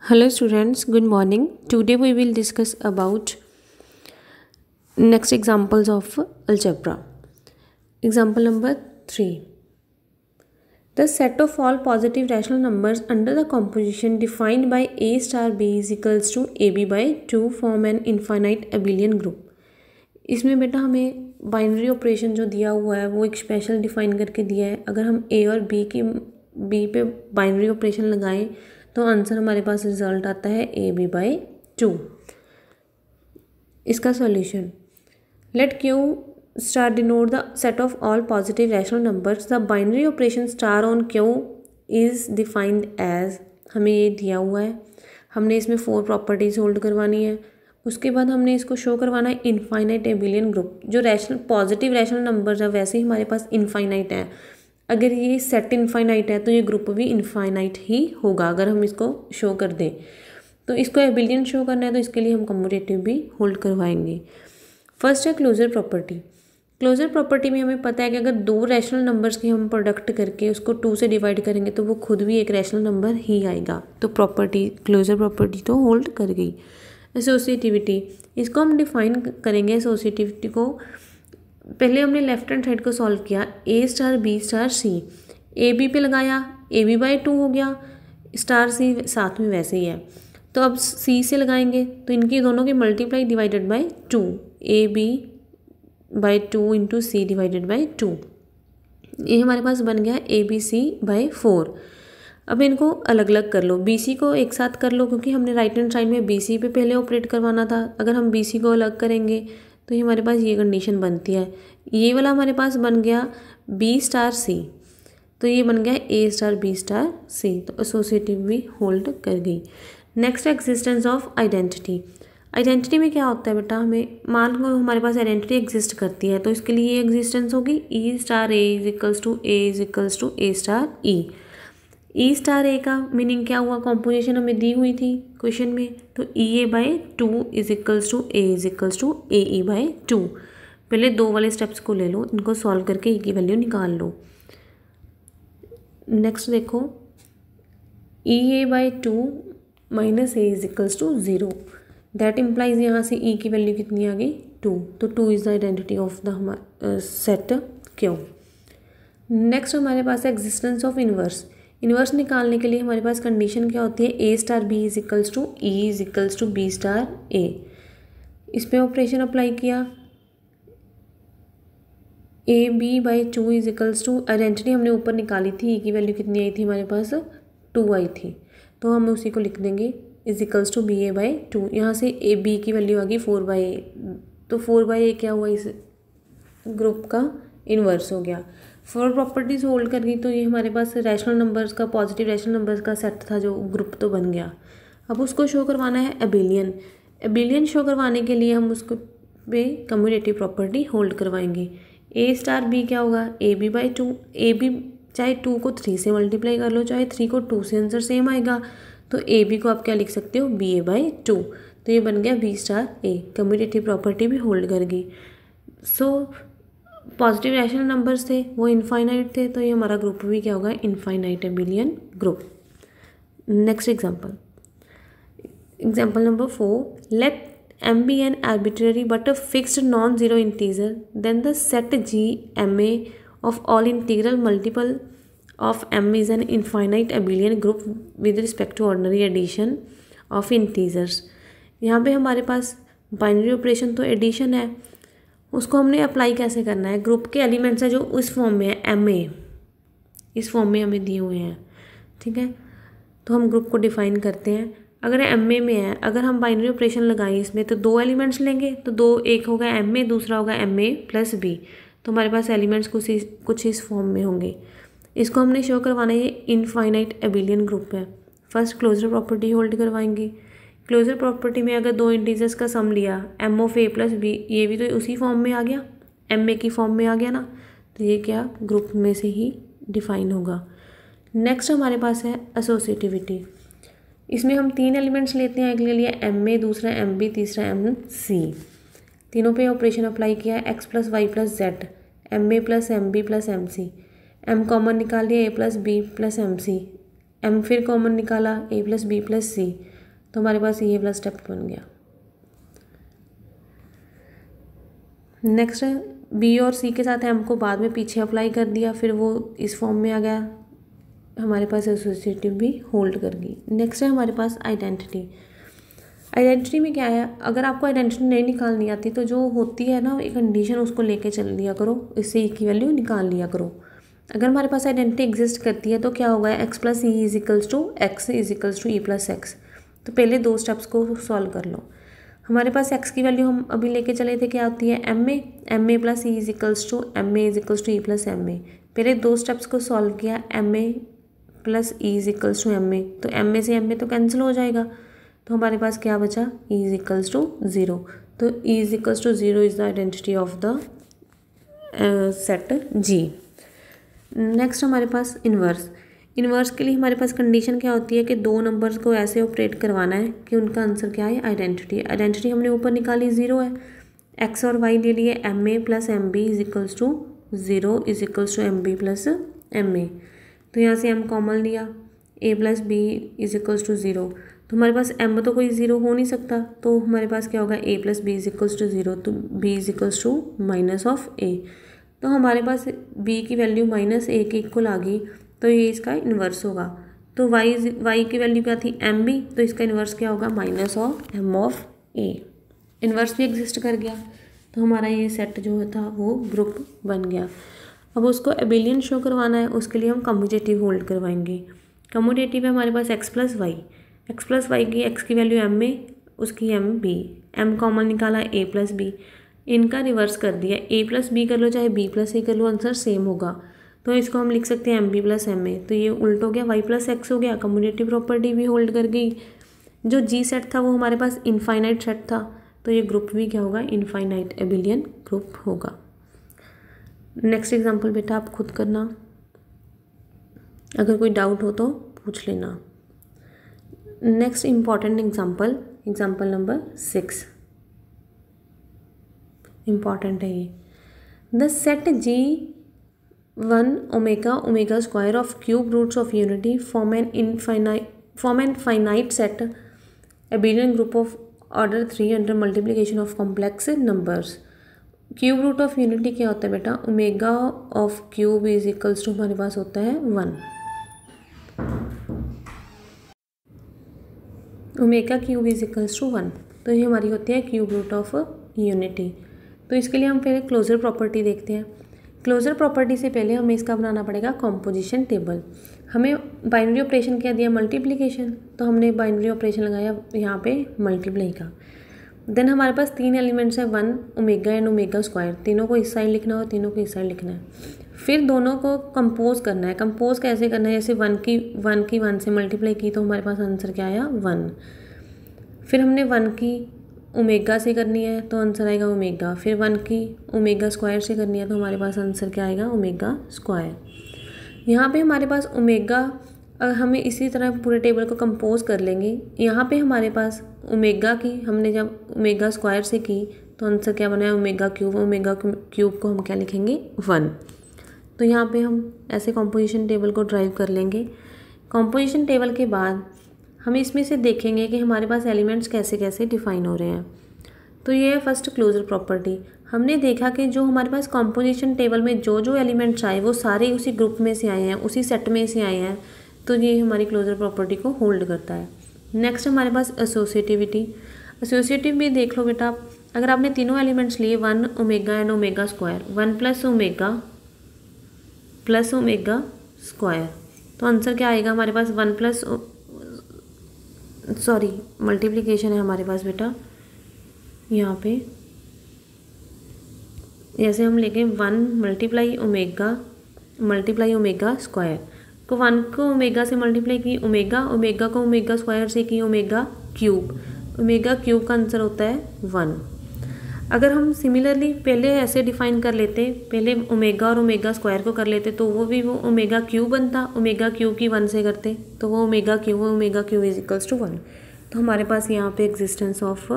Hello students, good morning. Today we will discuss about next examples of algebra. Example number 3. The set of all positive rational numbers under the composition defined by a star b is equals to ab by 2 form an infinite abelian group. इसमें बेटा हमें binary operation जो दिया हुआ है वो एक special define करके दिया है. अगर हम a और b पे बाइनरी ऑपरेशन लगाएं तो आंसर हमारे पास रिजल्ट आता है ए बी बाई 2. इसका solution, let Q star denote the set of all positive rational numbers. The binary operation star on Q is defined as, हमें ये दिया हुआ है. हमने इसमें 4 प्रॉपर्टीज होल्ड करवानी है. उसके बाद हमने इसको शो करवाना है इनफाइनाइट एबिलियन ग्रुप. जो रैशनल पॉजिटिव रैशनल नंबर्स है वैसे ही हमारे पास इनफाइनाइट है. अगर ये सेट इनफाइनाइट है तो ये ग्रुप भी इनफाइनाइट ही होगा अगर हम इसको शो कर दें. तो इसको एबिलियन शो करना है तो इसके लिए हम कम्यूटेटिव भी होल्ड करवाएंगे. फर्स्ट है क्लोजर प्रॉपर्टी. क्लोजर प्रॉपर्टी में हमें पता है कि अगर 2 रैशनल नंबर्स की हम प्रोडक्ट करके उसको 2 से डिवाइड करेंगे तो वो खुद भी एक रैशनल नंबर ही आएगा. तो प्रॉपर्टी क्लोजर प्रॉपर्टी तो होल्ड कर गई. एसोसिएटिविटी, इसको हम डिफाइन करेंगे. एसोसिएटिविटी को पहले हमने लेफ्ट हैंड साइड को सॉल्व किया. A star B star C, A B पे लगाया, ए बी बाई 2 हो गया, स्टार सी साथ में वैसे ही है. तो अब सी से लगाएंगे तो इनकी दोनों की multiply divided by 2, A B by 2 into C divided by 2. ये हमारे पास बन गया ए बी सी बाई 4. अब इनको अलग अलग कर लो. बी सी को एक साथ कर लो क्योंकि हमने राइट हैंड साइड में बी सी पे पहले ऑपरेट करवाना था. अगर हम बी सी को अलग करेंगे तो ये हमारे पास ये कंडीशन बनती है. ये वाला हमारे पास बन गया बी स्टार सी, तो ये बन गया ए स्टार बी स्टार सी. तो एसोसिएटिव भी होल्ड कर गई. Next existence of identity. Identity में क्या होता है बेटा, हमें मान लो हमारे पास आइडेंटिटी एग्जिस्ट करती है तो इसके लिए ये एग्जिस्टेंस होगी E star A is equals to A star E. E star A का मीनिंग क्या हुआ, कॉम्पोजिशन हमें दी हुई थी क्वेश्चन में. तो E A by 2 is equals to A E by 2. पहले 2 वाले स्टेप्स को ले लो, इनको सॉल्व करके ई की वैल्यू निकाल लो. नेक्स्ट देखो, E A by 2 minus A is equals to 0. That implies यहाँ से ई की वैल्यू कितनी आ गई 2. तो 2 is the identity of the हमारा सेट क्यू. नेक्स्ट हमारे पास है एग्जिस्टेंस ऑफ इनवर्स. इन्वर्स निकालने के लिए हमारे पास कंडीशन क्या होती है, A star B is equals to E is equals to B star A. इस पर ऑपरेशन अप्लाई किया. A B by 2 is equals to, identity हमने ऊपर निकाली थी, ई की वैल्यू कितनी आई थी हमारे पास 2 आई थी, तो हम उसी को लिख देंगे is equals to B A by 2. यहाँ से ए बी की वैल्यू आ गई 4 बाई ए. तो 4 बाई ए क्या हुआ, इस ग्रुप का इन्वर्स हो गया. 4 प्रॉपर्टीज होल्ड कर गई तो ये हमारे पास रैशनल नंबर्स का, पॉजिटिव रैशनल नंबर्स का सेट था जो ग्रुप तो बन गया. अब उसको शो करवाना है एबिलियन. एबिलियन शो करवाने के लिए हम उसको पे कम्यूटेटिव प्रॉपर्टी होल्ड करवाएंगे. ए स्टार बी क्या होगा, A B by 2. A B चाहे 2 को 3 से मल्टीप्लाई कर लो, चाहे 3 को 2 से, आंसर सेम आएगा. तो ए बी को आप क्या लिख सकते हो, बी ए बाई 2. तो ये बन गया बी स्टार ए. कम्यूटेटिव प्रॉपर्टी भी होल्ड कर गई. सो पॉजिटिव रैशनल नंबर्स थे वो इनफाइनाइट थे, तो ये हमारा ग्रुप भी क्या होगा, infinite abelian group. Next example number 4. Let M be an arbitrary but a fixed non zero integer, then the set G M A of all integral multiple of M is an infinite abelian group with respect to ordinary addition of integers. यहाँ पे हमारे पास binary operation तो addition है, उसको हमने apply कैसे करना है. ग्रुप के एलिमेंट्स है जो उस फॉर्म में है, एम ए इस फॉर्म में हमें दिए हुए हैं, ठीक है. तो हम ग्रुप को डिफाइन करते हैं. अगर एम ए में है, अगर हम बाइनरी ऑपरेशन लगाएं इसमें तो 2 एलिमेंट्स लेंगे. तो 2, एक होगा एम ए, दूसरा होगा एम ए प्लस बी. तो हमारे पास एलिमेंट्स कुछ इस फॉर्म में होंगे. इसको हमने शो करवाना है, ये इनफाइनाइट एबिलियन ग्रुप है. फर्स्ट क्लोजर प्रॉपर्टी होल्ड करवाएंगे. क्लोजर प्रॉपर्टी में अगर 2 इंटीजर्स का सम लिया, M of A plus B, ये भी तो उसी फॉर्म में आ गया, एम ए की फॉर्म में आ गया ना. तो ये क्या ग्रुप में से ही डिफाइन होगा. नेक्स्ट हमारे पास है एसोसिएटिविटी. इसमें हम 3 एलिमेंट्स लेते हैं. एक ले लिया एम ए, दूसरा एम बी, तीसरा एम सी. तीनों पे ऑपरेशन अप्लाई किया, X plus Y plus Z, M A plus M B plus M C. M common निकाल लिया, A plus B plus M C. M फिर कॉमन निकाला, A plus B plus C. तो हमारे पास ये वाला स्टेप बन गया। नेक्स्ट बी और सी के साथ एम को बाद में पीछे अप्लाई कर दिया, फिर वो इस फॉर्म में आ गया, हमारे पास एसोसिएटिव भी होल्ड कर गई। नेक्स्ट है हमारे पास आइडेंटिटी। आइडेंटिटी में क्या है, अगर आपको आइडेंटिटी नहीं निकालनी आती तो जो होती है ना एक कंडीशन, उसको लेके चल लिया करो, इससे ई की वैल्यू निकाल लिया करो। अगर हमारे पास आइडेंटिटी एग्जिस्ट करती है तो क्या होगा, X plus E is equals to X is equals to E plus X. तो पहले दो स्टेप्स को सॉल्व कर लो। हमारे पास एक्स की वैल्यू हम अभी लेके चले थे, क्या होती है M A plus E is equals to M A is equals to E plus M A. पहले दो स्टेप्स को सॉल्व किया, M A plus E is equals to M A, तो एम ए से एम ए तो कैंसिल हो जाएगा, तो हमारे पास क्या बचा, E is equals to zero. तो E is equals to zero is the identity of the set G. Next हमारे पास इन्वर्स। इन्वर्स के लिए हमारे पास कंडीशन क्या होती है कि दो नंबर्स को ऐसे ऑपरेट करवाना है कि उनका आंसर क्या है, आइडेंटिटी। आइडेंटिटी हमने ऊपर निकाली, ज़ीरो है। एक्स और वाई ले लिए, M A plus M B is equals to zero is equals to M B plus M A. तो यहाँ से एम कॉमन लिया, A plus B is equals to zero. तो हमारे पास एम तो कोई ज़ीरो हो नहीं सकता, तो हमारे पास क्या होगा, A plus B is equals to zero, तो B is equals to minus of A. तो हमारे पास बी की वैल्यू माइनस ए के इक्वल आ गई, तो ये इसका इन्वर्स होगा। तो वाई की वैल्यू क्या थी, एम बी, तो इसका इन्वर्स क्या होगा, minus of M of A. Inverse भी एग्जिस्ट कर गया, तो हमारा ये सेट जो था वो ग्रुप बन गया। अब उसको एबिलियन शो करवाना है, उसके लिए हम कम्यूटेटिव होल्ड करवाएंगे। कम्यूटेटिव है हमारे पास एक्स प्लस वाई की एक्स की वैल्यू एम ए, उसकी एम बी, एम कॉमन निकाला, ए प्लस बी, इनका रिवर्स कर दिया, ए प्लस बी कर लो चाहे बी प्लस ए कर लो, आंसर सेम होगा। तो इसको हम लिख सकते हैं M B plus M A, तो ये उल्ट हो गया, वाई प्लस एक्स हो गया, कम्यूटेटिव प्रॉपर्टी भी होल्ड कर गई। जो जी सेट था वो हमारे पास इनफाइनाइट सेट था, तो ये ग्रुप भी क्या होगा, इनफाइनाइट एबिलियन ग्रुप होगा। नेक्स्ट एग्जाम्पल बेटा आप खुद करना, अगर कोई डाउट हो तो पूछ लेना। Next important example number 6 important है ये। The set G 1 omega square of cube roots of unity form an finite set abelian group of order 3 under multiplication of complex numbers. Cube root of unity क्या होता है बेटा, omega of cube is equals to हमारे पास होता है 1, omega cube is equals to 1, तो ये हमारी होती है क्यूब रूट ऑफ यूनिटी। तो इसके लिए हम पहले क्लोजर प्रॉपर्टी देखते हैं। क्लोजर प्रॉपर्टी से पहले हमें इसका बनाना पड़ेगा कॉम्पोजिशन टेबल। हमें बाइनरी ऑपरेशन क्या दिया, मल्टीप्लिकेशन, तो हमने बाइनरी ऑपरेशन लगाया यहाँ पे मल्टीप्लाई का। देन हमारे पास 3 एलिमेंट्स है, 1 ओमेगा एंड ओमेगा स्क्वायर, तीनों को इस साइड लिखना और तीनों को इस साइड लिखना है। फिर दोनों को कंपोज करना है। कंपोज कैसे करना है, जैसे 1 की 1 से मल्टीप्लाई की तो हमारे पास आंसर क्या आया, 1। फिर हमने 1 की ओमेगा से करनी है तो आंसर आएगा ओमेगा। फिर 1 की ओमेगा स्क्वायर से करनी है तो हमारे पास आंसर क्या आएगा, ओमेगा स्क्वायर। यहाँ पे हमारे पास ओमेगा, हमें इसी तरह पूरे टेबल को कंपोज कर लेंगे। यहाँ पे हमारे पास ओमेगा की हमने जब ओमेगा स्क्वायर से की तो आंसर क्या बना है, ओमेगा क्यूब। ओमेगा क्यूब को हम क्या लिखेंगे, 1। तो यहाँ पे हम ऐसे कॉम्पोजिशन टेबल को ड्राइव कर लेंगे। कॉम्पोजिशन टेबल के बाद हम इसमें से देखेंगे कि हमारे पास एलिमेंट्स कैसे कैसे डिफाइन हो रहे हैं। तो ये है फर्स्ट क्लोजर प्रॉपर्टी। हमने देखा कि जो हमारे पास कॉम्पोजिशन टेबल में जो जो एलिमेंट्स आए वो सारे उसी ग्रुप में से आए हैं, उसी सेट में से आए हैं, तो ये हमारी क्लोजर प्रॉपर्टी को होल्ड करता है। नेक्स्ट हमारे पास एसोसिएटिविटी। एसोसिएटिव भी देख लो बेटा, अगर आपने तीनों एलिमेंट्स लिए 1 omega and omega square, 1 plus omega square, तो आंसर क्या आएगा हमारे पास, मल्टीप्लिकेशन है हमारे पास बेटा। यहाँ पे जैसे हम लेंगे 1 मल्टीप्लाई ओमेगा स्क्वायर, तो 1 को ओमेगा से मल्टीप्लाई की ओमेगा को ओमेगा स्क्वायर से की ओमेगा क्यूब का आंसर होता है 1। अगर हम सिमिलरली पहले ऐसे डिफाइन कर लेते, पहले ओमेगा और ओमेगा स्क्वायर को कर लेते तो वो ओमेगा क्यूब बनता, ओमेगा क्यूब की 1 से करते तो वो omega cube is equals to 1। तो हमारे पास यहाँ पे एग्जिस्टेंस ऑफ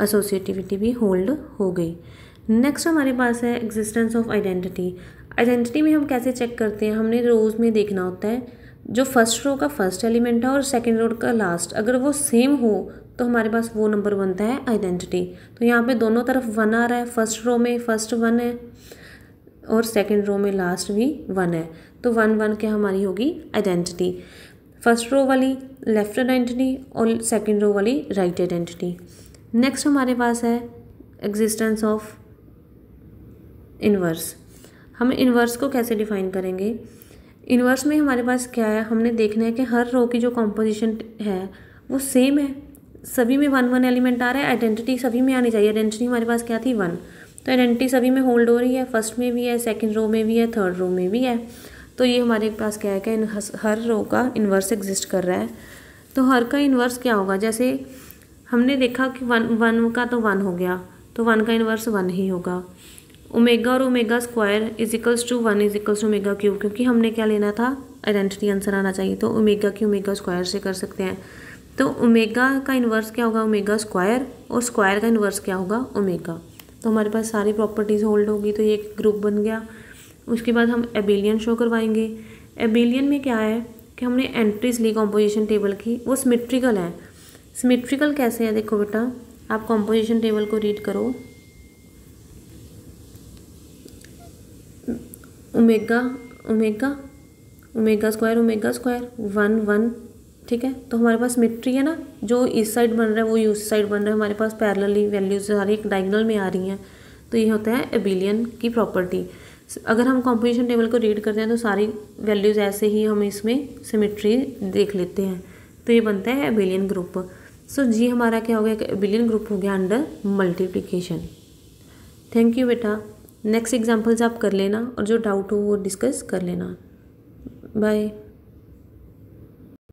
एसोसिएटिविटी भी होल्ड हो गई। नेक्स्ट हमारे पास है एग्जिस्टेंस ऑफ आइडेंटिटी। आइडेंटिटी में हम कैसे चेक करते हैं, हमने रोज़ में देखना होता है। जो फर्स्ट रो का फर्स्ट एलिमेंट है और सेकेंड रो का लास्ट, अगर वो सेम हो तो हमारे पास वो नंबर बनता है आइडेंटिटी। तो यहाँ पे दोनों तरफ 1 आ रहा है, फर्स्ट रो में फर्स्ट 1 है और सेकेंड रो में लास्ट भी 1 है, तो 1 1 क्या हमारी होगी आइडेंटिटी। फर्स्ट रो वाली लेफ्ट आइडेंटिटी और सेकेंड रो वाली राइट आइडेंटिटी। नेक्स्ट हमारे पास है एग्जिस्टेंस ऑफ इन्वर्स। हम इन्वर्स को कैसे डिफाइन करेंगे? इन्वर्स में हमारे पास क्या है, हमने देखना है कि हर रो की जो कॉम्पोजिशन है वो सेम है, सभी में 1 1 एलिमेंट आ रहा है, आइडेंटिटी सभी में आनी चाहिए। आइडेंटिटी हमारे पास क्या थी 1, तो आइडेंटिटी सभी में होल्ड हो रही है, फर्स्ट में भी है, सेकंड रो में भी है, थर्ड रो में भी है। तो ये हमारे पास क्या है कि हर रो का इन्वर्स एग्जिस्ट कर रहा है। तो हर का इन्वर्स क्या होगा, जैसे हमने देखा कि 1 का तो 1 हो गया, तो 1 का इन्वर्स 1 ही होगा। ओमेगा और omega square equals to 1 equals to omega cube, क्योंकि हमने क्या लेना था आइडेंटिटी आंसर आना चाहिए, तो ओमेगा की ओमेगा स्क्वायर से कर सकते हैं। तो ओमेगा का इन्वर्स क्या होगा ओमेगा स्क्वायर, और स्क्वायर का इन्वर्स क्या होगा ओमेगा। तो हमारे पास सारी प्रॉपर्टीज़ होल्ड होगी, तो ये एक ग्रुप बन गया। उसके बाद हम एबिलियन शो करवाएंगे। एबिलियन में क्या है कि हमने एंट्रीज ली कॉम्पोजिशन टेबल की, वो सिमेट्रिकल है। सिमेट्रिकल कैसे है, देखो बेटा आप कॉम्पोजिशन टेबल को रीड करो। ओमेगा ओमेगा ओमेगा स्क्वायर 1 1, ठीक है। तो हमारे पास सिमेट्री है ना, जो इस साइड बन रहा है वो उस साइड बन रहा है, हमारे पास पैरेलली वैल्यूज सारी एक डायगोनल में आ रही हैं। तो ये होता है एबिलियन की प्रॉपर्टी। अगर हम कॉम्पोजिशन टेबल को रीड करते हैं तो सारी वैल्यूज़ ऐसे ही हम इसमें सिमेट्री देख लेते हैं, तो ये बनता है एबिलियन ग्रुप। सो जी हमारा क्या हो गया, एबिलियन ग्रुप हो गया अंडर मल्टीप्लिकेशन। थैंक यू बेटा। नेक्स्ट एग्जाम्पल्स आप कर लेना और जो डाउट हो वो डिस्कस कर लेना। बाय।